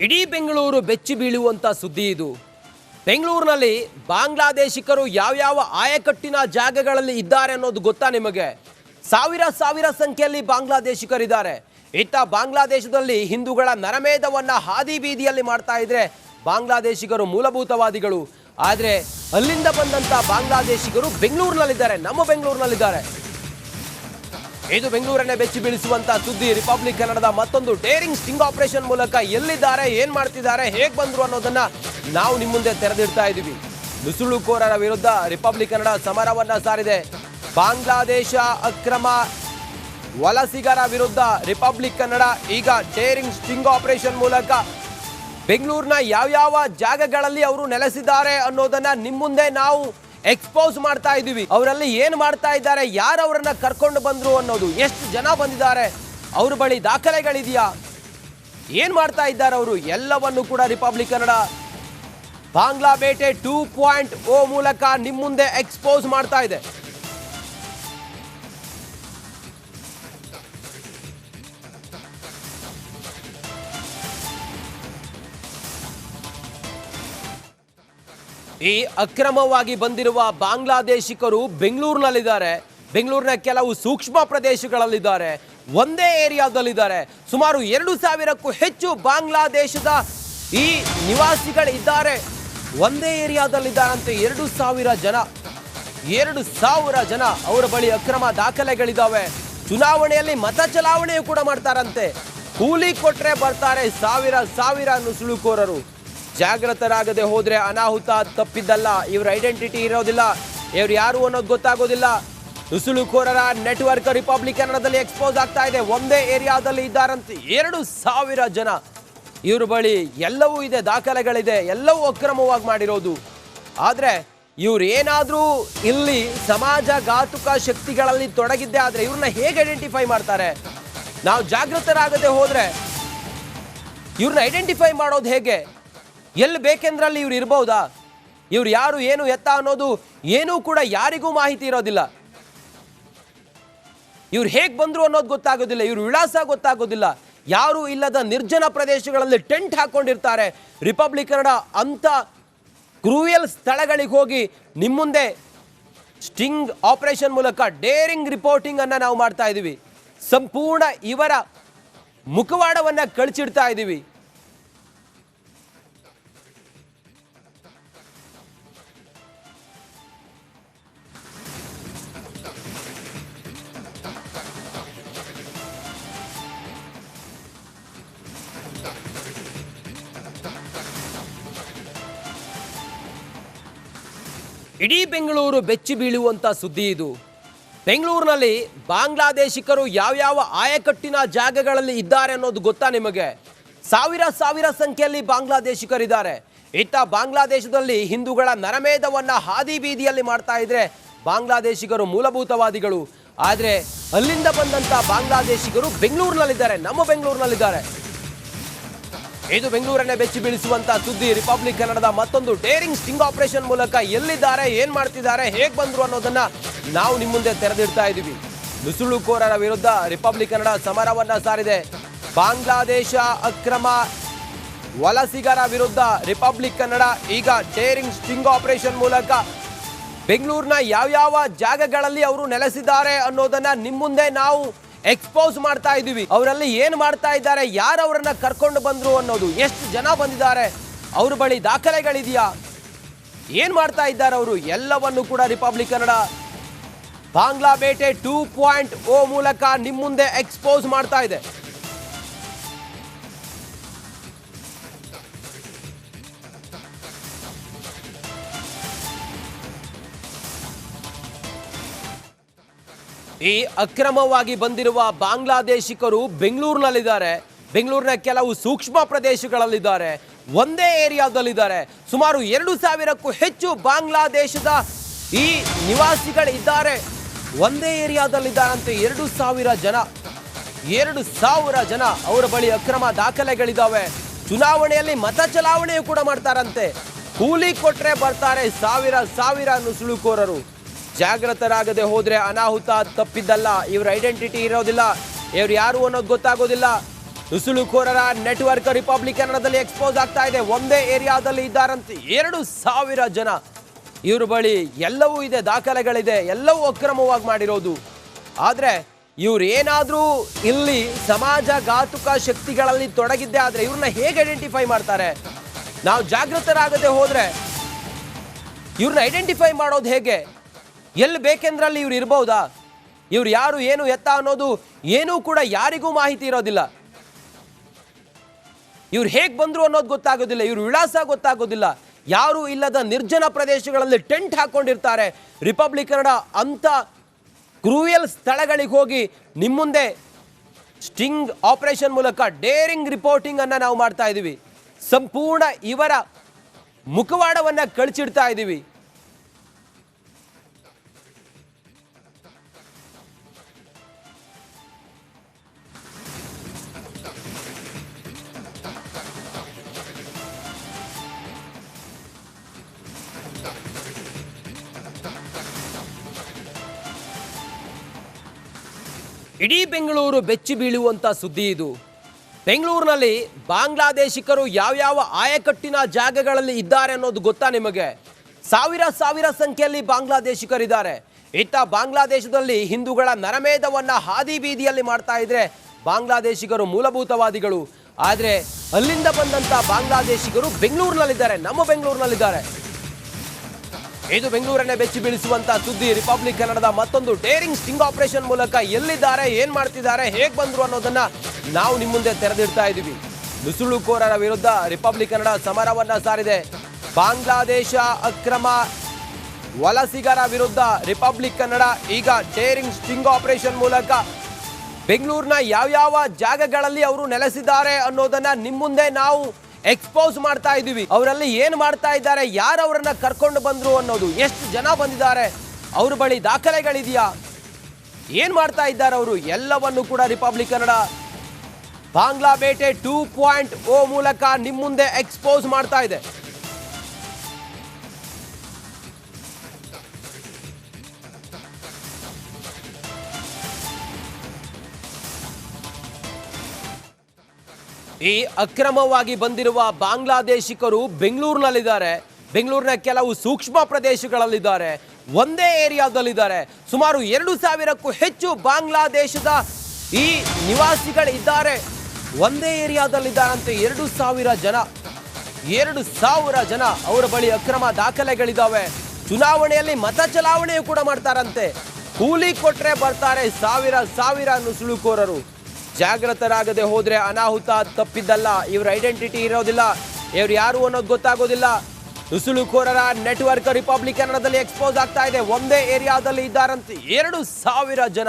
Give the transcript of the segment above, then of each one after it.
ಇಡೀ ಬೆಂಗಳೂರು ಬೆಚ್ಚಿ ಬೀಳುವಂತ ಸುದ್ದಿ ಇದು. ಬೆಂಗಳೂರಿನಲ್ಲಿ ಬಾಂಗ್ಲಾದೇಶಿಕರು ಯಾವ ಆಯಕಟ್ಟಿನ ಜಾಗಗಳಲ್ಲಿ ಇದ್ದಾರೆ ಅನ್ನೋದು ಗೊತ್ತಾ ನಿಮಗೆ? ಸಾವಿರ ಸಂಖ್ಯೆಯಲ್ಲಿ ಬಾಂಗ್ಲಾದೇಶಿಕರಿದ್ದಾರೆ. ಇತ್ತ ಬಾಂಗ್ಲಾದೇಶದಲ್ಲಿ ಹಿಂದೂಗಳ ನರಮೇಧವನ್ನ ಹಾದಿ ಬೀದಿಯಲ್ಲಿ ಮಾಡ್ತಾ ಇದ್ರೆ ಬಾಂಗ್ಲಾದೇಶಿಗರು ಮೂಲಭೂತವಾದಿಗಳು. ಆದರೆ ಅಲ್ಲಿಂದ ಬಂದಂತ ಬಾಂಗ್ಲಾದೇಶಿಗರು ಬೆಂಗಳೂರಿನಲ್ಲಿದ್ದಾರೆ, ನಮ್ಮ ಬೆಂಗಳೂರಿನಲ್ಲಿದ್ದಾರೆ. ಇದು ಬೆಂಗಳೂರನ್ನೇ ಬೆಚ್ಚಿ ಬೀಳಿಸುವಂತ ಸುದ್ದಿ. ರಿಪಬ್ಲಿಕ್ ಕನ್ನಡದ ಮತ್ತೊಂದು ಡೇರಿಂಗ್ ಸ್ಟಿಂಗ್ ಆಪರೇಷನ್ ಮೂಲಕ ಎಲ್ಲಿದ್ದಾರೆ, ಏನ್ ಮಾಡ್ತಿದ್ದಾರೆ, ಹೇಗ್ ಬಂದ್ರು ಅನ್ನೋದನ್ನ ನಾವು ನಿಮ್ಮ ಮುಂದೆ ತೆರೆದಿಡ್ತಾ ಇದ್ದೀವಿ. ನುಸುಳುಕೋರರ ವಿರುದ್ಧ ರಿಪಬ್ಲಿಕ್ ಕನ್ನಡ ಸಮರವನ್ನ ಸಾರಿದೆ. ಬಾಂಗ್ಲಾದೇಶ ಅಕ್ರಮ ವಲಸಿಗರ ವಿರುದ್ಧ ರಿಪಬ್ಲಿಕ್ ಕನ್ನಡ ಈಗ ಡೇರಿಂಗ್ ಸ್ಟಿಂಗ್ ಆಪರೇಷನ್ ಮೂಲಕ ಬೆಂಗಳೂರಿನ ಯಾವ ಜಾಗಗಳಲ್ಲಿ ಅವರು ನೆಲೆಸಿದ್ದಾರೆ ಅನ್ನೋದನ್ನ ನಿಮ್ಮ ಮುಂದೆ ನಾವು ಎಕ್ಸ್ಪೋಸ್ ಮಾಡ್ತಾ ಇದ್ದೀವಿ. ಅವರಲ್ಲಿ ಏನು ಮಾಡ್ತಾ ಇದ್ದಾರೆ, ಯಾರು ಅವರನ್ನ ಕರ್ಕೊಂಡು ಬಂದ್ರು ಅನ್ನೋದು, ಎಷ್ಟು ಜನ ಬಂದಿದ್ದಾರೆ, ಅವ್ರ ಬಳಿ ದಾಖಲೆಗಳಿದೆಯಾ, ಏನ್ ಮಾಡ್ತಾ ಇದ್ದಾರೆ ಅವರು, ಎಲ್ಲವನ್ನು ಕೂಡ ರಿಪಬ್ಲಿಕ್ ಕನ್ನಡ ಬಾಂಗ್ಲಾ ಬೇಟೆ 2.0 ಮೂಲಕ ನಿಮ್ಮ ಮುಂದೆ ಎಕ್ಸ್ಪೋಸ್ ಮಾಡ್ತಾ ಇದೆ. ಈ ಅಕ್ರಮವಾಗಿ ಬಂದಿರುವ ಬಾಂಗ್ಲಾದೇಶಿಕರು ಬೆಂಗಳೂರಿನಲ್ಲಿದ್ದಾರೆ. ಬೆಂಗಳೂರಿನ ಕೆಲವು ಸೂಕ್ಷ್ಮ ಪ್ರದೇಶಗಳಲ್ಲಿದ್ದಾರೆ, ಒಂದೇ ಏರಿಯಾದಲ್ಲಿದ್ದಾರೆ. ಸುಮಾರು 2,000ಕ್ಕೂ ಹೆಚ್ಚು ಬಾಂಗ್ಲಾದೇಶದ ಈ ನಿವಾಸಿಗಳಿದ್ದಾರೆ, ಒಂದೇ ಏರಿಯಾದಲ್ಲಿದ್ದಾರಂತೆ. 2,000 ಜನ ಅವರ ಬಳಿ ಅಕ್ರಮ ದಾಖಲೆಗಳಿದ್ದಾವೆ. ಚುನಾವಣೆಯಲ್ಲಿ ಮತ ಚಲಾವಣೆಯೂ ಕೂಡ ಮಾಡ್ತಾರಂತೆ. ಕೂಲಿ ಕೊಟ್ರೆ ಬರ್ತಾರೆ ಸಾವಿರ ನುಸುಳುಕೋರರು. ಜಾಗೃತರಾಗದೆ ಹೋದ್ರೆ ಅನಾಹುತ ತಪ್ಪಿದ್ದಲ್ಲ. ಇವ್ರ ಐಡೆಂಟಿಟಿ ಇರೋದಿಲ್ಲ, ಇವ್ರು ಯಾರು ಅನ್ನೋದು ಗೊತ್ತಾಗೋದಿಲ್ಲ. ನುಸುಳುಕೋರರ ನೆಟ್ವರ್ಕ್ ರಿಪಬ್ಲಿಕ್ ಕನ್ನಡದಲ್ಲಿ ಎಕ್ಸ್ಪೋಸ್ ಆಗ್ತಾ ಇದೆ. ಒಂದೇ ಏರಿಯಾದಲ್ಲಿ ಇದ್ದಾರಂತೆ 2,000 ಜನ. ಇವ್ರ ಬಳಿ ಎಲ್ಲವೂ ಇದೆ, ದಾಖಲೆಗಳಿದೆ, ಎಲ್ಲವೂ ಅಕ್ರಮವಾಗಿ ಮಾಡಿರೋದು. ಆದ್ರೆ ಇವ್ರು ಏನಾದ್ರೂ ಇಲ್ಲಿ ಸಮಾಜ ಘಾತುಕ ಶಕ್ತಿಗಳಲ್ಲಿ ತೊಡಗಿದ್ದೆ ಆದ್ರೆ ಇವ್ರನ್ನ ಹೇಗೆ ಐಡೆಂಟಿಫೈ ಮಾಡ್ತಾರೆ? ನಾವು ಜಾಗೃತರಾಗದೆ ಹೋದ್ರೆ ಇವ್ರನ್ನ ಐಡೆಂಟಿಫೈ ಮಾಡೋದು ಹೇಗೆ? ಎಲ್ಲಿ ಬೇಕೆಂದ್ರಲ್ಲಿ ಇವ್ರು ಇರ್ಬಹುದಾ? ಇವ್ರು ಯಾರು, ಏನು, ಎತ್ತ ಅನ್ನೋದು ಏನೂ ಕೂಡ ಯಾರಿಗೂ ಮಾಹಿತಿ ಇರೋದಿಲ್ಲ. ಇವ್ರು ಹೇಗೆ ಬಂದ್ರು ಅನ್ನೋದು ಗೊತ್ತಾಗೋದಿಲ್ಲ, ಇವ್ರ ವಿಳಾಸ ಗೊತ್ತಾಗೋದಿಲ್ಲ. ಯಾರು ಇಲ್ಲದ ನಿರ್ಜನ ಪ್ರದೇಶಗಳಲ್ಲಿ ಟೆಂಟ್ ಹಾಕೊಂಡಿರ್ತಾರೆ. ರಿಪಬ್ಲಿಕ್ ಕನ್ನಡ ಅಂತ ಕ್ರೂಯಲ್ ಸ್ಥಳಗಳಿಗೆ ಹೋಗಿ ನಿಮ್ಮ ಮುಂದೆ ಸ್ಟಿಂಗ್ ಆಪರೇಷನ್ ಮೂಲಕ ಡೇರಿಂಗ್ ರಿಪೋರ್ಟಿಂಗ್ ಅನ್ನ ನಾವು ಮಾಡ್ತಾ ಇದ್ದೀವಿ. ಸಂಪೂರ್ಣ ಇವರ ಮುಖವಾಡವನ್ನ ಕಳಚಿಡ್ತಾ ಇದ್ದೀವಿ. ಇಡೀ ಬೆಂಗಳೂರು ಬೆಚ್ಚಿ ಬೀಳುವಂತ ಸುದ್ದಿ ಇದು. ಬೆಂಗಳೂರಿನಲ್ಲಿ ಬಾಂಗ್ಲಾದೇಶಿಕರು ಯಾವ ಆಯಕಟ್ಟಿನ ಜಾಗಗಳಲ್ಲಿ ಇದ್ದಾರೆ ಅನ್ನೋದು ಗೊತ್ತಾ ನಿಮಗೆ? ಸಾವಿರ ಸಂಖ್ಯೆಯಲ್ಲಿ ಬಾಂಗ್ಲಾದೇಶಿಕರಿದ್ದಾರೆ. ಇತ್ತ ಬಾಂಗ್ಲಾದೇಶದಲ್ಲಿ ಹಿಂದೂಗಳ ನರಮೇಧವನ್ನ ಹಾದಿ ಬೀದಿಯಲ್ಲಿ ಮಾಡ್ತಾ ಇದ್ರೆ ಬಾಂಗ್ಲಾದೇಶಿಗರು ಮೂಲಭೂತವಾದಿಗಳು. ಆದ್ರೆ ಅಲ್ಲಿಂದ ಬಂದಂತ ಬಾಂಗ್ಲಾದೇಶಿಗರು ಬೆಂಗಳೂರಿನಲ್ಲಿದ್ದಾರೆ, ನಮ್ಮ ಬೆಂಗಳೂರಿನಲ್ಲಿದ್ದಾರೆ. ಇದು ಬೆಂಗಳೂರನ್ನೇ ಬೆಚ್ಚಿ ಬೀಳಿಸುವಂತ ಸುದ್ದಿ. ರಿಪಬ್ಲಿಕ್ ಕನ್ನಡದ ಮತ್ತೊಂದು ಡೇರಿಂಗ್ ಸ್ಟಿಂಗ್ ಆಪರೇಷನ್ ಮೂಲಕ ಎಲ್ಲಿದ್ದಾರೆ, ಏನ್ ಮಾಡ್ತಿದ್ದಾರೆ, ಹೇಗ್ ಬಂದ್ರು ಅನ್ನೋದನ್ನ ನಾವು ನಿಮ್ಮ ಮುಂದೆ ತೆರೆದಿಡ್ತಾ ಇದ್ದೀವಿ. ನುಸುಳುಕೋರರ ವಿರುದ್ಧ ರಿಪಬ್ಲಿಕ್ ಕನ್ನಡ ಸಮರವನ್ನ ಸಾರಿದೆ. ಬಾಂಗ್ಲಾದೇಶ ಅಕ್ರಮ ವಲಸಿಗರ ವಿರುದ್ಧ ರಿಪಬ್ಲಿಕ್ ಕನ್ನಡ ಈಗ ಡೇರಿಂಗ್ ಸ್ಟಿಂಗ್ ಆಪರೇಷನ್ ಮೂಲಕ ಬೆಂಗಳೂರಿನ ಯಾವ ಜಾಗಗಳಲ್ಲಿ ಅವರು ನೆಲೆಸಿದ್ದಾರೆ ಅನ್ನೋದನ್ನ ನಿಮ್ಮ ಮುಂದೆ ನಾವು ಎಕ್ಸ್ಪೋಸ್ ಮಾಡ್ತಾ ಇದ್ದೀವಿ. ಅವರಲ್ಲಿ ಏನ್ ಮಾಡ್ತಾ ಇದ್ದಾರೆ, ಯಾರು ಅವರನ್ನ ಕರ್ಕೊಂಡು ಬಂದ್ರು ಅನ್ನೋದು, ಎಷ್ಟು ಜನ ಬಂದಿದ್ದಾರೆ, ಅವ್ರ ಬಳಿ ದಾಖಲೆಗಳಿದೆಯಾ, ಏನ್ ಮಾಡ್ತಾ ಇದ್ದಾರೆ ಅವರು, ಎಲ್ಲವನ್ನು ಕೂಡ ರಿಪಬ್ಲಿಕ್ ಕನ್ನಡ ಬಾಂಗ್ಲಾ ಬೇಟೆ 2.0 ಮೂಲಕ ನಿಮ್ಮ ಮುಂದೆ ಎಕ್ಸ್ಪೋಸ್ ಮಾಡ್ತಾ ಇದೆ. ಈ ಅಕ್ರಮವಾಗಿ ಬಂದಿರುವ ಬಾಂಗ್ಲಾದೇಶಿಕರು ಬೆಂಗಳೂರಿನಲ್ಲಿದ್ದಾರೆ, ಬೆಂಗಳೂರಿನ ಕೆಲವು ಸೂಕ್ಷ್ಮ ಪ್ರದೇಶಗಳಲ್ಲಿದ್ದಾರೆ, ಒಂದೇ ಏರಿಯಾದಲ್ಲಿದ್ದಾರೆ. ಸುಮಾರು 2,000ಕ್ಕೂ ಹೆಚ್ಚು ಬಾಂಗ್ಲಾದೇಶದ ಈ ನಿವಾಸಿಗಳಿದ್ದಾರೆ, ಒಂದೇ ಏರಿಯಾದಲ್ಲಿದ್ದಾರಂತೆ. 2,000 ಜನ ಅವರ ಬಳಿ ಅಕ್ರಮ ದಾಖಲೆಗಳಿದ್ದಾವೆ. ಚುನಾವಣೆಯಲ್ಲಿ ಮತ ಚಲಾವಣೆಯೂ ಕೂಡ ಮಾಡ್ತಾರಂತೆ. ಕೂಲಿ ಕೊಟ್ರೆ ಬರ್ತಾರೆ ಸಾವಿರ ನುಸುಳುಕೋರರು. ಜಾಗೃತರಾಗದೆ ಹೋದ್ರೆ ಅನಾಹುತ ತಪ್ಪಿದ್ದಲ್ಲ. ಇವ್ರ ಐಡೆಂಟಿಟಿ ಇರೋದಿಲ್ಲ, ಇವ್ರು ಯಾರು ಅನ್ನೋದು ಗೊತ್ತಾಗೋದಿಲ್ಲ. ನುಸುಳುಕೋರರ ನೆಟ್ವರ್ಕ್ ರಿಪಬ್ಲಿಕ್ ಕನ್ನಡದಲ್ಲಿ ಎಕ್ಸ್ಪೋಸ್ ಆಗ್ತಾ ಇದೆ. ಒಂದೇ ಏರಿಯಾದಲ್ಲಿ ಇದ್ದಾರಂತೆ 2,000 ಜನ. ಇವ್ರ ಬಳಿ ಎಲ್ಲವೂ ಇದೆ, ದಾಖಲೆಗಳಿದೆ, ಎಲ್ಲವೂ ಅಕ್ರಮವಾಗಿ ಮಾಡಿರೋದು. ಆದ್ರೆ ಇವ್ರು ಏನಾದ್ರೂ ಇಲ್ಲಿ ಸಮಾಜ ಘಾತುಕ ಶಕ್ತಿಗಳಲ್ಲಿ ತೊಡಗಿದ್ದೆ ಆದ್ರೆ ಇವ್ರನ್ನ ಹೇಗೆ ಐಡೆಂಟಿಫೈ ಮಾಡ್ತಾರೆ? ನಾವು ಜಾಗೃತರಾಗದೆ ಹೋದ್ರೆ ಇವ್ರನ್ನ ಐಡೆಂಟಿಫೈ ಮಾಡೋದು ಹೇಗೆ? ಎಲ್ಲಿ ಬೇಕೆಂದ್ರಲ್ಲಿ ಇವ್ರು ಇರ್ಬಹುದಾ? ಇವ್ರು ಯಾರು, ಏನು, ಎತ್ತ ಅನ್ನೋದು ಏನೂ ಕೂಡ ಯಾರಿಗೂ ಮಾಹಿತಿ ಇರೋದಿಲ್ಲ. ಇವ್ರು ಹೇಗೆ ಬಂದ್ರು ಅನ್ನೋದು ಗೊತ್ತಾಗೋದಿಲ್ಲ, ಇವ್ರ ವಿಳಾಸ ಗೊತ್ತಾಗೋದಿಲ್ಲ. ಯಾರು ಇಲ್ಲದ ನಿರ್ಜನ ಪ್ರದೇಶಗಳಲ್ಲಿ ಟೆಂಟ್ ಹಾಕೊಂಡಿರ್ತಾರೆ. ರಿಪಬ್ಲಿಕ್ ಕನ್ನಡ ಅಂತ ಕ್ರೂಯಲ್ ಸ್ಥಳಗಳಿಗೆ ಹೋಗಿ ನಿಮ್ಮ ಮುಂದೆ ಸ್ಟಿಂಗ್ ಆಪರೇಷನ್ ಮೂಲಕ ಡೇರಿಂಗ್ ರಿಪೋರ್ಟಿಂಗ್ ಅನ್ನ ನಾವು ಮಾಡ್ತಾ ಇದ್ದೀವಿ. ಸಂಪೂರ್ಣ ಇವರ ಮುಖವಾಡವನ್ನ ಕಳಚಿಡ್ತಾ ಇದ್ದೀವಿ. ಇಡೀ ಬೆಂಗಳೂರು ಬೆಚ್ಚಿ ಬೀಳುವಂತ ಸುದ್ದಿ ಇದು. ಬೆಂಗಳೂರಿನಲ್ಲಿ ಬಾಂಗ್ಲಾದೇಶಿಕರು ಯಾವ್ಯಾವ ಆಯಕಟ್ಟಿನ ಜಾಗಗಳಲ್ಲಿ ಇದ್ದಾರೆ ಅನ್ನೋದು ಗೊತ್ತಾ ನಿಮಗೆ? ಸಾವಿರ ಸಂಖ್ಯೆಯಲ್ಲಿ ಬಾಂಗ್ಲಾದೇಶಿಕರಿದ್ದಾರೆ. ಇತ್ತ ಬಾಂಗ್ಲಾದೇಶದಲ್ಲಿ ಹಿಂದೂಗಳ ನರಮೇಧವನ್ನ ಹಾದಿ ಬೀದಿಯಲ್ಲಿ ಮಾಡ್ತಾ ಇದ್ರೆ ಬಾಂಗ್ಲಾದೇಶಿಗರು ಮೂಲಭೂತವಾದಿಗಳು. ಆದ್ರೆ ಅಲ್ಲಿಂದ ಬಂದಂತ ಬಾಂಗ್ಲಾದೇಶಿಗರು ಬೆಂಗಳೂರಿನಲ್ಲಿದ್ದಾರೆ, ನಮ್ಮ ಬೆಂಗಳೂರಿನಲ್ಲಿದ್ದಾರೆ. ಇದು ಬೆಂಗಳೂರನ್ನೇ ಬೆಚ್ಚಿ ಬೀಳಿಸುವಂತ ಸುದ್ದಿ. ರಿಪಬ್ಲಿಕ್ ಕನ್ನಡದ ಮತ್ತೊಂದು ಡೇರಿಂಗ್ ಸ್ಟಿಂಗ್ ಆಪರೇಷನ್ ಮೂಲಕ ಎಲ್ಲಿದ್ದಾರೆ, ಏನ್ ಮಾಡ್ತಿದ್ದಾರೆ, ಹೇಗ್ ಬಂದ್ರು ಅನ್ನೋದನ್ನ ನಾವು ನಿಮ್ಮ ಮುಂದೆ ತೆರೆದಿಡ್ತಾ ಇದ್ದೀವಿ. ನುಸುಳುಕೋರರ ವಿರುದ್ಧ ರಿಪಬ್ಲಿಕ್ ಕನ್ನಡ ಸಮರವನ್ನ ಸಾರಿದೆ. ಬಾಂಗ್ಲಾದೇಶ ಅಕ್ರಮ ವಲಸಿಗರ ವಿರುದ್ಧ ರಿಪಬ್ಲಿಕ್ ಕನ್ನಡ ಈಗ ಡೇರಿಂಗ್ ಸ್ಟಿಂಗ್ ಆಪರೇಷನ್ ಮೂಲಕ ಬೆಂಗಳೂರಿನ ಯಾವ್ಯಾವ ಜಾಗಗಳಲ್ಲಿ ಅವರು ನೆಲೆಸಿದ್ದಾರೆ ಅನ್ನೋದನ್ನ ನಿಮ್ಮ ಮುಂದೆ ನಾವು ಎಕ್ಸ್ಪೋಸ್ ಮಾಡ್ತಾ ಇದ್ದೀವಿ. ಅವರಲ್ಲಿ ಏನ್ ಮಾಡ್ತಾ ಇದ್ದಾರೆ, ಯಾರು ಅವರನ್ನ ಕರ್ಕೊಂಡು ಬಂದ್ರು ಅನ್ನೋದು, ಎಷ್ಟು ಜನ ಬಂದಿದ್ದಾರೆ, ಅವ್ರ ಬಳಿ ದಾಖಲೆಗಳಿದೆಯಾ, ಏನ್ ಮಾಡ್ತಾ ಇದ್ದಾರೆ ಅವರು, ಎಲ್ಲವನ್ನು ಕೂಡ ರಿಪಬ್ಲಿಕ್ ಕನ್ನಡ ಬಾಂಗ್ಲಾ ಬೇಟೆ 2.0 ಮೂಲಕ ನಿಮ್ಮ ಮುಂದೆ ಎಕ್ಸ್ಪೋಸ್ ಮಾಡ್ತಾ ಇದೆ. ಈ ಅಕ್ರಮವಾಗಿ ಬಂದಿರುವ ಬಾಂಗ್ಲಾದೇಶಿಕರು ಬೆಂಗಳೂರಿನಲ್ಲಿದ್ದಾರೆ. ಬೆಂಗಳೂರಿನ ಕೆಲವು ಸೂಕ್ಷ್ಮ ಪ್ರದೇಶಗಳಲ್ಲಿದ್ದಾರೆ, ಒಂದೇ ಏರಿಯಾದಲ್ಲಿದ್ದಾರೆ. ಸುಮಾರು 2,000ಕ್ಕೂ ಹೆಚ್ಚು ಬಾಂಗ್ಲಾದೇಶದ ಈ ನಿವಾಸಿಗಳಿದ್ದಾರೆ, ಒಂದೇ ಏರಿಯಾದಲ್ಲಿದ್ದಾರಂತೆ. 2,000 ಜನ, 2,000 ಜನ. ಅವರ ಬಳಿ ಅಕ್ರಮ ದಾಖಲೆಗಳಿದ್ದಾವೆ. ಚುನಾವಣೆಯಲ್ಲಿ ಮತ ಚಲಾವಣೆಯೂ ಕೂಡ ಮಾಡ್ತಾರಂತೆ. ಕೂಲಿ ಕೊಟ್ರೆ ಬರ್ತಾರೆ ಸಾವಿರ ನುಸುಳುಕೋರರು. ಜಾಗೃತರಾಗದೆ ಹೋದ್ರೆ ಅನಾಹುತ ತಪ್ಪಿದ್ದಲ್ಲ. ಇವ್ರ ಐಡೆಂಟಿಟಿ ಇರೋದಿಲ್ಲ, ಇವ್ರು ಯಾರು ಅನ್ನೋದು ಗೊತ್ತಾಗೋದಿಲ್ಲ. ನುಸುಳುಕೋರರ ನೆಟ್ವರ್ಕ್ ರಿಪಬ್ಲಿಕ್ ಕನ್ನಡದಲ್ಲಿ ಎಕ್ಸ್ಪೋಸ್ ಆಗ್ತಾ ಇದೆ. ಒಂದೇ ಏರಿಯಾದಲ್ಲಿ ಇದ್ದಾರಂತೆ 2,000 ಜನ.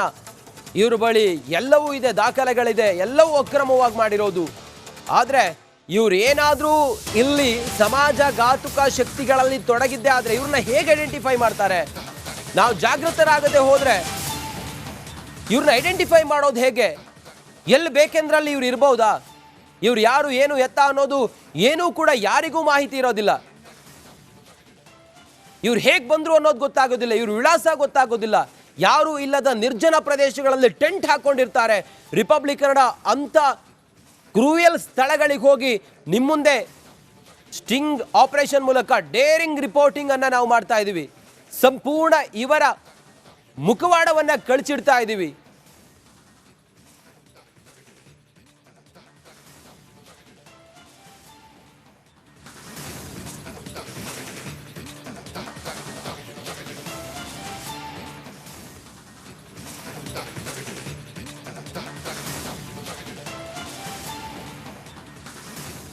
ಇವ್ರ ಬಳಿ ಎಲ್ಲವೂ ಇದೆ, ದಾಖಲೆಗಳಿದೆ, ಎಲ್ಲವೂ ಅಕ್ರಮವಾಗಿ ಮಾಡಿರೋದು. ಆದ್ರೆ ಇವ್ರು ಏನಾದ್ರೂ ಇಲ್ಲಿ ಸಮಾಜ ಘಾತುಕ ಶಕ್ತಿಗಳಲ್ಲಿ ತೊಡಗಿದ್ದೆ ಆದ್ರೆ ಇವ್ರನ್ನ ಹೇಗೆ ಐಡೆಂಟಿಫೈ ಮಾಡ್ತಾರೆ? ನಾವು ಜಾಗೃತರಾಗದೆ ಹೋದ್ರೆ ಇವ್ರನ್ನ ಐಡೆಂಟಿಫೈ ಮಾಡೋದು ಹೇಗೆ? ಎಲ್ಲಿ ಬೇಕೆಂದ್ರಲ್ಲಿ ಇವ್ರು ಇರ್ಬಹುದಾ? ಇವ್ರು ಯಾರು, ಏನು, ಎತ್ತ ಅನ್ನೋದು ಏನೂ ಕೂಡ ಯಾರಿಗೂ ಮಾಹಿತಿ ಇರೋದಿಲ್ಲ. ಇವ್ರು ಹೇಗೆ ಬಂದ್ರು ಅನ್ನೋದು ಗೊತ್ತಾಗೋದಿಲ್ಲ, ಇವ್ರ ವಿಳಾಸ ಗೊತ್ತಾಗೋದಿಲ್ಲ. ಯಾರು ಇಲ್ಲದ ನಿರ್ಜನ ಪ್ರದೇಶಗಳಲ್ಲಿ ಟೆಂಟ್ ಹಾಕೊಂಡಿರ್ತಾರೆ. ರಿಪಬ್ಲಿಕ್ ಕನ್ನಡ ಅಂತ ಕ್ರೂಯಲ್ ಸ್ಥಳಗಳಿಗೆ ಹೋಗಿ ನಿಮ್ಮ ಮುಂದೆ ಸ್ಟಿಂಗ್ ಆಪರೇಷನ್ ಮೂಲಕ ಡೇರಿಂಗ್ ರಿಪೋರ್ಟಿಂಗ್ ಅನ್ನ ನಾವು ಮಾಡ್ತಾ ಇದ್ದೀವಿ. ಸಂಪೂರ್ಣ ಇವರ ಮುಖವಾಡವನ್ನ ಕಳಚಿಡ್ತಾ ಇದ್ದೀವಿ.